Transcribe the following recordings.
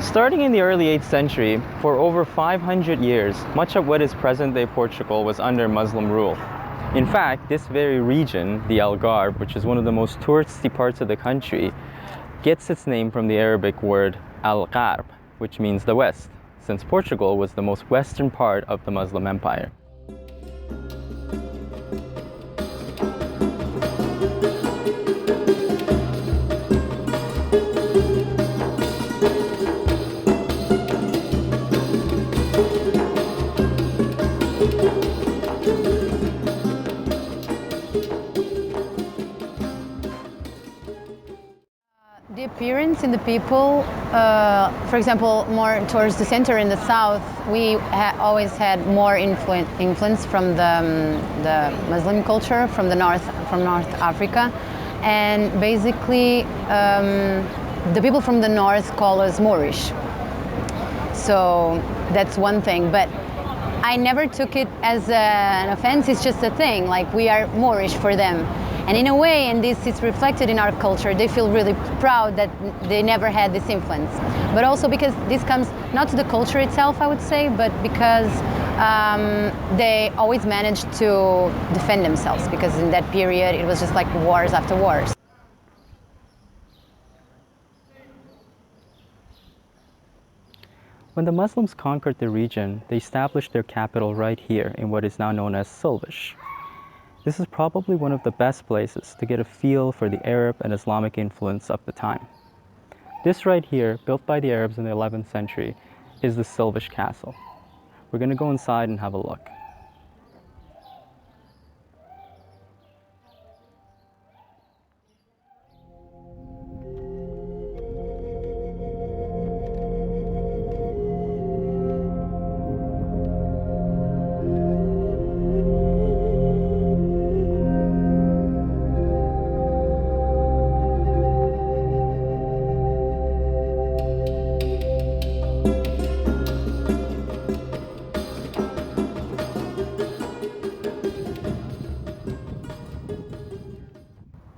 Starting in the early 8th century, for over 500 years, much of what is present-day Portugal was under Muslim rule. In fact, this very region, the Algarve, which is one of the most touristy parts of the country, gets its name from the Arabic word al-Gharb, which means the West, since Portugal was the most western part of the Muslim Empire. The appearance in the people, for example, more towards the center in the south, we always had more influence from the Muslim culture from North Africa, and basically the people from the north call us Moorish. So that's one thing, but I never took it as an offense. It's just a thing, like we are Moorish for them. And in a way, and this is reflected in our culture, they feel really proud that they never had this influence. But also because this comes not to the culture itself, I would say, but because they always managed to defend themselves, because in that period it was just like wars after wars. When the Muslims conquered the region, they established their capital right here in what is now known as Silvish. This is probably one of the best places to get a feel for the Arab and Islamic influence of the time. This right here, built by the Arabs in the 11th century, is the Silvish Castle. We're going to go inside and have a look.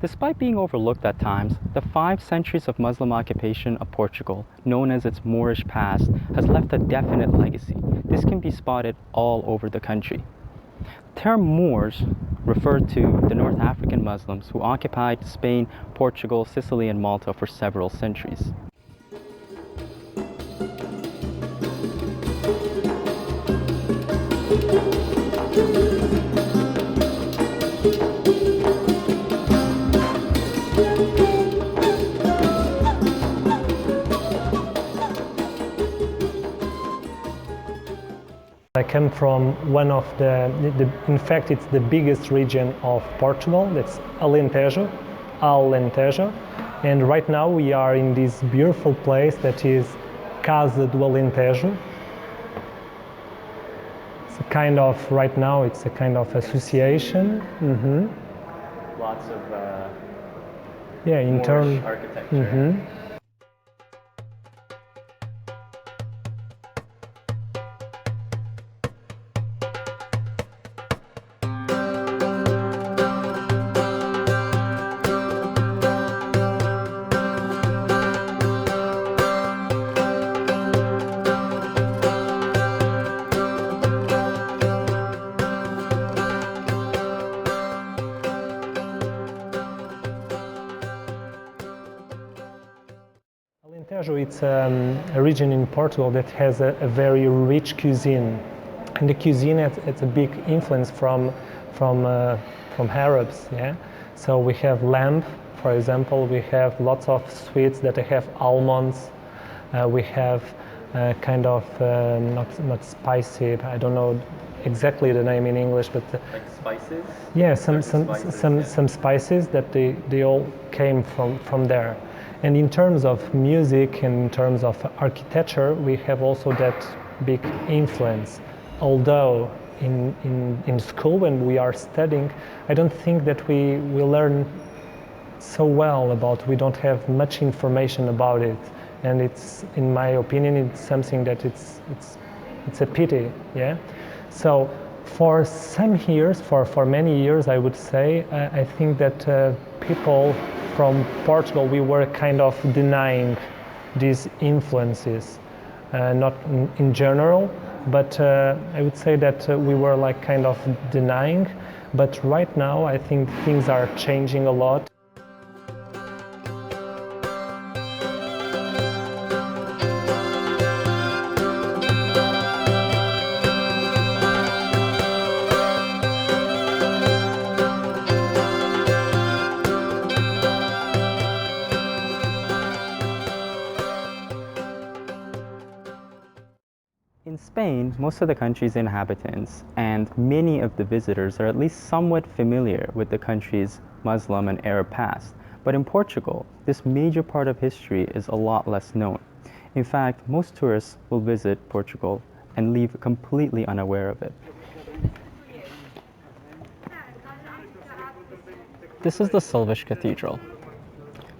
Despite being overlooked at times, the 5 centuries of Muslim occupation of Portugal, known as its Moorish past, has left a definite legacy. This can be spotted all over the country. The term Moors referred to the North African Muslims who occupied Spain, Portugal, Sicily, and Malta for several centuries. I come from one of in fact it's the biggest region of Portugal, that's Alentejo, and right now we are in this beautiful place that is Casa do Alentejo. It's a kind of, right now it's a kind of association. Lots of Moorish architecture. Alentejo, it's a region in Portugal that has a very rich cuisine, and the cuisine it's a big influence from Arabs. Yeah, so we have lamb, for example. We have lots of sweets that have almonds. We have kind of not spicy. I don't know exactly the name in English, but like spices. Yeah, some spices that they all came from there. And in terms of music and in terms of architecture, we have also that big influence. Although in school when we are studying, I don't think that we learn so well about, we don't have much information about it. And it's, in my opinion, it's something that it's a pity, yeah? So for some years, for many years, I would say, I think that people from Portugal, we were kind of denying these influences, not in general, but I would say that we were like kind of denying. But right now, I think things are changing a lot. In Spain, most of the country's inhabitants and many of the visitors are at least somewhat familiar with the country's Muslim and Arab past. But in Portugal, this major part of history is a lot less known. In fact, most tourists will visit Portugal and leave completely unaware of it. This is the Silvish Cathedral.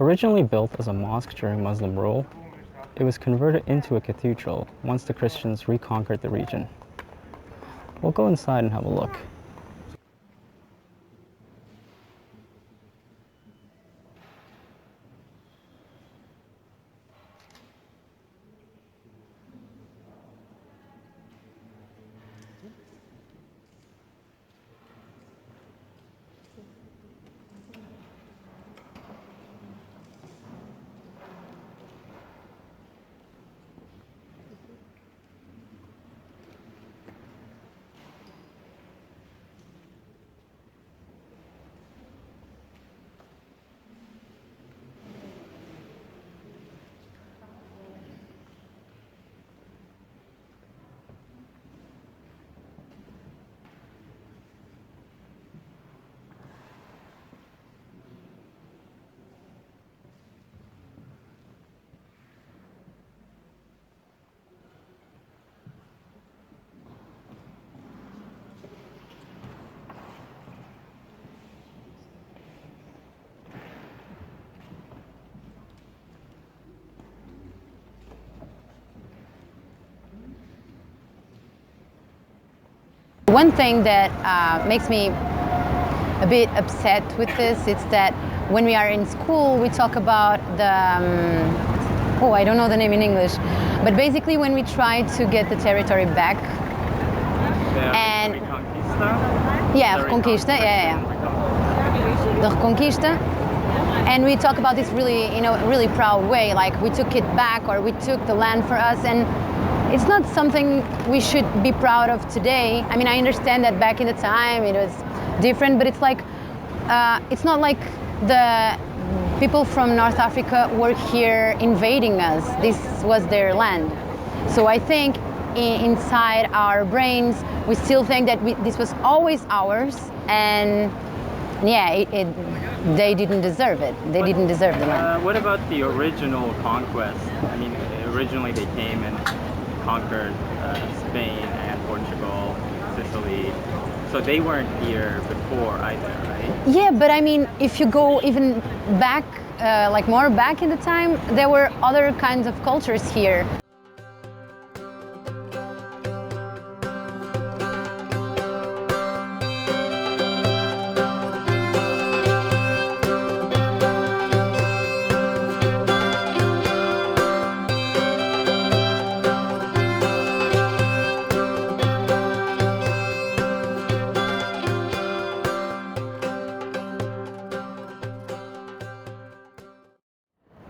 Originally built as a mosque during Muslim rule, it was converted into a cathedral once the Christians reconquered the region. We'll go inside and have a look. One thing that makes me a bit upset with this is that when we are in school, we talk about the, I don't know the name in English, but basically when we try to get the territory back, and Reconquista, the Reconquista, and we talk about this really, really proud way, like we took it back or we took the land for us, and it's not something we should be proud of today. I mean, I understand that back in the time it was different, but it's like, it's not like the people from North Africa were here invading us. This was their land. So I think inside our brains, we still think that this was always ours, and yeah, they didn't deserve it. They didn't deserve the land. What about the original conquest? I mean, originally they came and conquered Spain and Portugal, Sicily, so they weren't here before either, right? Yeah, but I mean, if you go even back, like more back in the time, there were other kinds of cultures here.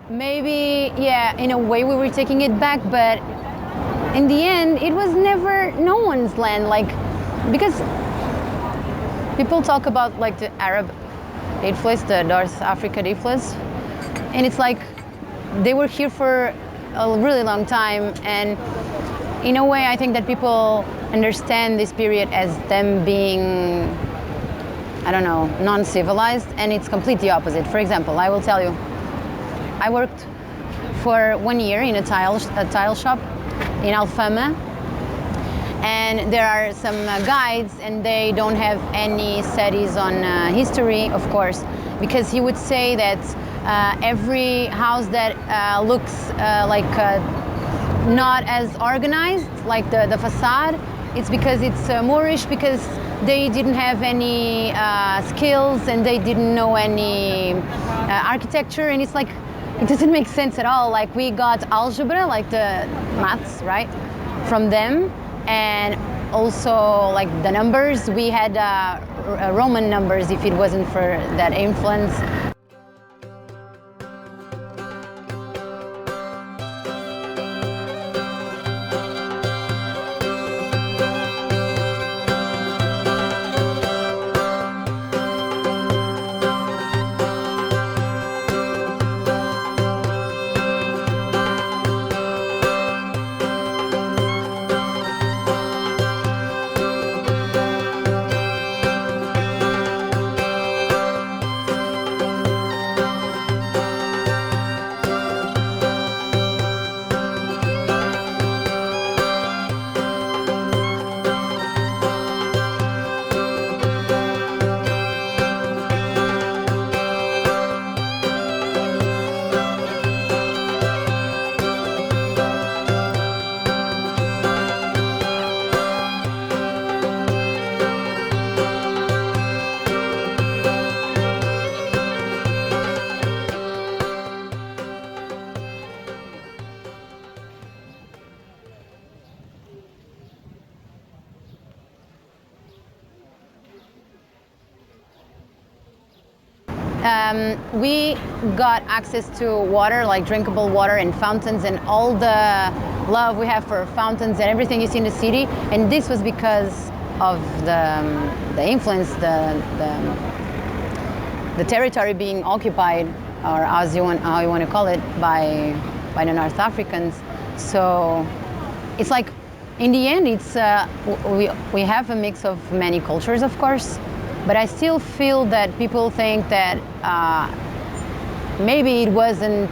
Maybe, yeah, in a way we were taking it back, but in the end, it was never no one's land. Like, because people talk about like the Arab influence, the North Africa influence, and it's like they were here for a really long time. And in a way, I think that people understand this period as them being, I don't know, non-civilized, and it's completely opposite. For example, I will tell you. I worked for 1 year in a tile shop in Alfama, and there are some guides, and they don't have any studies on history, of course, because he would say that every house that looks like not as organized, like the facade, it's because it's Moorish, because they didn't have any skills and they didn't know any architecture, and it's like it doesn't make sense at all. Like we got algebra, like the maths, right, from them, and also like the numbers. We had Roman numbers if it wasn't for that influence. We got access to water, like drinkable water and fountains, and all the love we have for fountains and everything you see in the city. And this was because of the influence, the territory being occupied, or as how you want to call it, by the North Africans. So it's like, in the end, it's we have a mix of many cultures, of course. But I still feel that people think that maybe it wasn't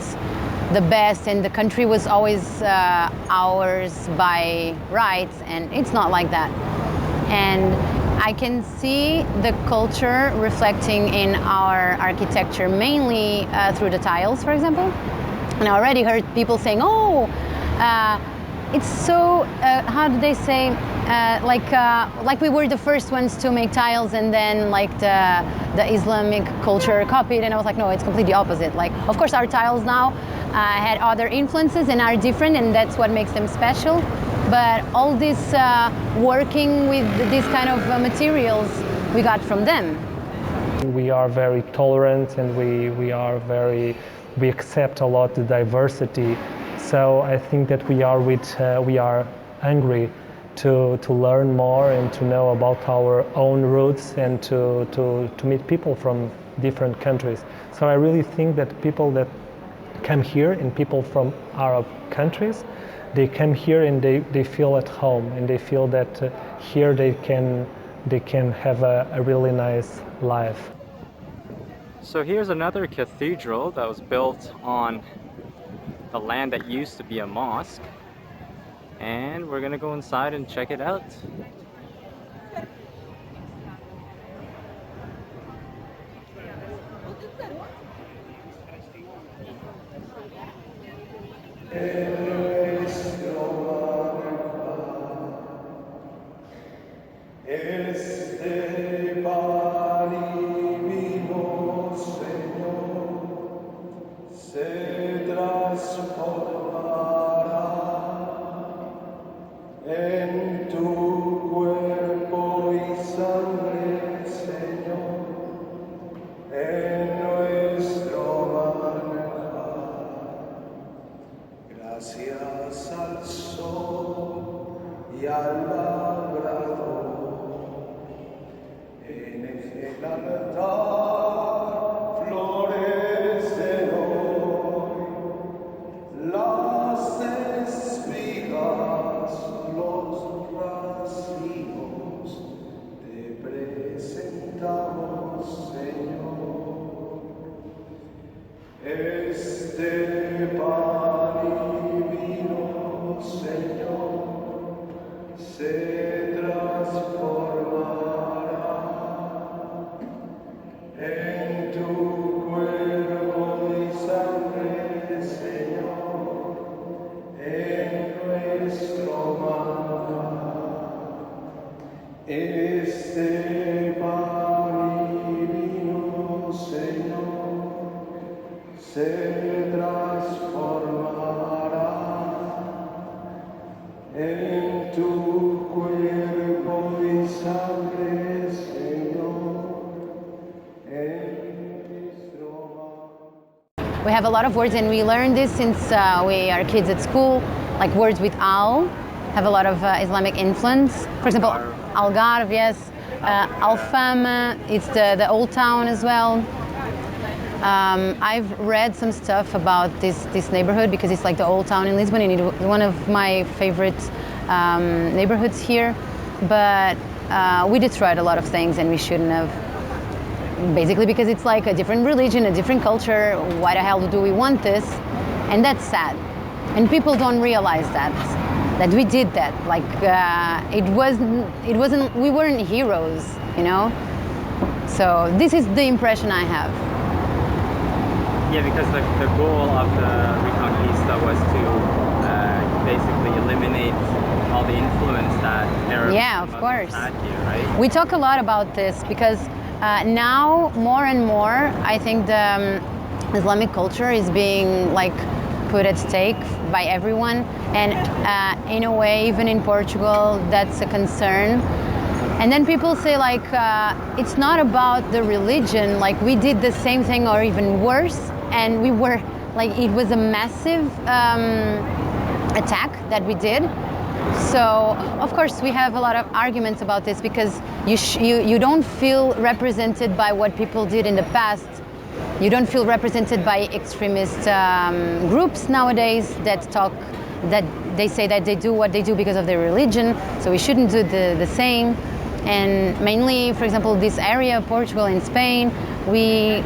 the best and the country was always ours by rights, and it's not like that. And I can see the culture reflecting in our architecture, mainly through the tiles, for example. And I already heard people saying, oh, it's so, how do they say, like we were the first ones to make tiles, and then like the Islamic culture copied. And I was like, no, it's completely opposite. Like, of course, our tiles now had other influences and are different, and that's what makes them special. But all this working with these kind of materials we got from them. We are very tolerant, and we accept a lot the diversity. So I think that we are hungry to learn more and to know about our own roots, and to meet people from different countries. So I really think that people that come here, and people from Arab countries, they come here and they feel at home, and they feel that here they can have a really nice life. So here's another cathedral that was built on the land that used to be a mosque, and we're gonna go inside and check it out. Gracias al sol y al labrador, en el altar florecen hoy las espigas, los racimos, te presentamos, Señor, este pan y vino, Señor, se transformará en tu cuerpo y sangre, Señor, en nuestro maná. Este pan y vino, Señor, se transformará We have a lot of words, and we learned this since we are kids at school, like words with al have a lot of Islamic influence. For example, Algarve, yes. Al-Fama, it's the old town as well. I've read some stuff about this neighborhood because it's like the old town in Lisbon, and it's one of my favorite neighborhoods here. But we destroyed a lot of things, and we shouldn't have. Basically because it's like a different religion, a different culture. Why the hell do we want this? And that's sad. And people don't realize that we did that. Like it wasn't. We weren't heroes, you know. So this is the impression I have. Yeah, because the goal of the Reconquista was to basically eliminate all the influence that Arabs had here, right? We talk a lot about this because now more and more I think the Islamic culture is being like put at stake by everyone, and in a way even in Portugal that's a concern. And then people say like it's not about the religion, like we did the same thing or even worse, and we were like it was a massive attack that we did. So of course we have a lot of arguments about this because you don't feel represented by what people did in the past. You don't feel represented by extremist groups nowadays that they say that they do what they do because of their religion, so we shouldn't do the same. And mainly, for example, this area, Portugal and Spain, we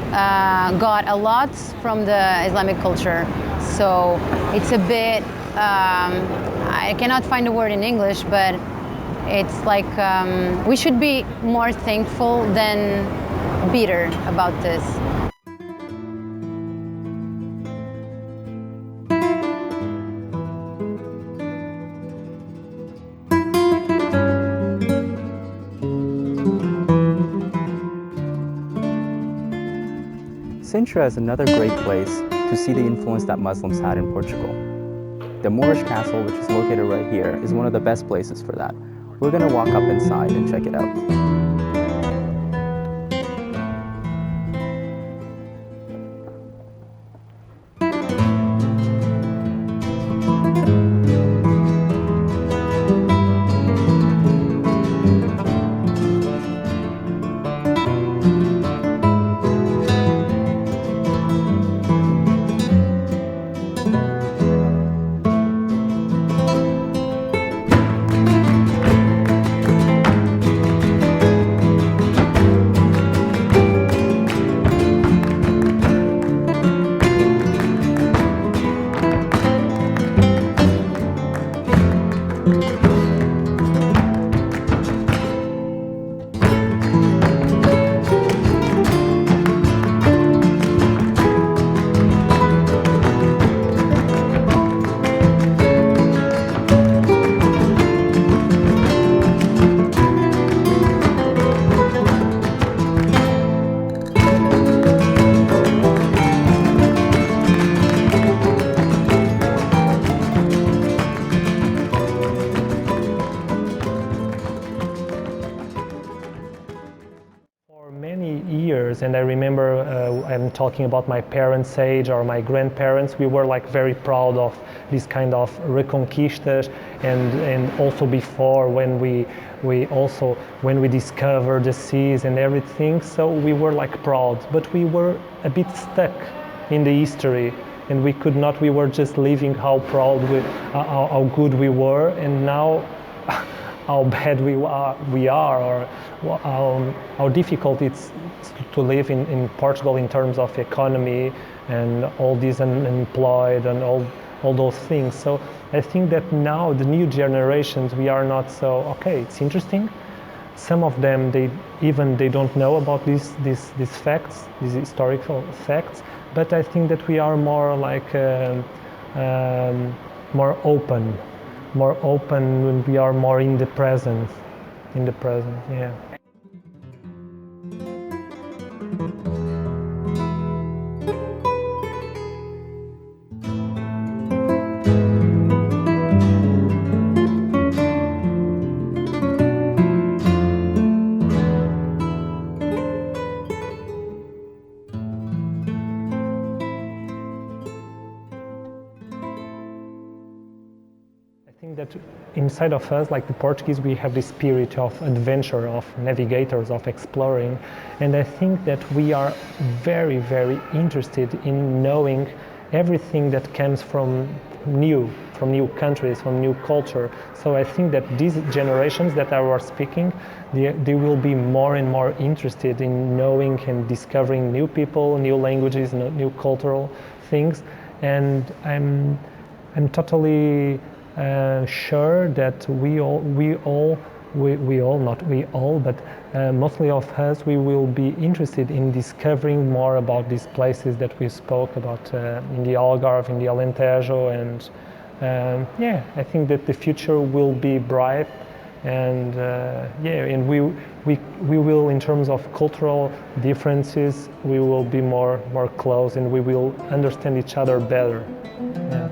got a lot from the Islamic culture. So it's a bit, I cannot find a word in English, but it's like we should be more thankful than bitter about this. Sintra is another great place to see the influence that Muslims had in Portugal. The Moorish Castle, which is located right here, is one of the best places for that. We're going to walk up inside and check it out. And I remember I'm talking about my parents' age or my grandparents, we were like very proud of this kind of reconquistas, and also before when we discovered the seas and everything, so we were like proud, but we were a bit stuck in the history, and we were just living how proud how good we were, and now how bad we are, or how difficult it's to live in Portugal in terms of economy and all these unemployed and all those things. So I think that now the new generations, we are not so, okay, it's interesting. Some of them, they don't know about these facts, these historical facts, but I think that we are more like more open when we are more in the present, yeah. inside of us, like the Portuguese, we have this spirit of adventure, of navigators, of exploring. And I think that we are very, very interested in knowing everything that comes from new countries, from new culture. So I think that these generations that I was speaking, they will be more and more interested in knowing and discovering new people, new languages, new cultural things. And I'm totally sure that we all, not we all, but mostly of us, we will be interested in discovering more about these places that we spoke about in the Algarve, in the Alentejo, and yeah, I think that the future will be bright, and yeah, and we will, in terms of cultural differences, we will be more close, and we will understand each other better. Yeah.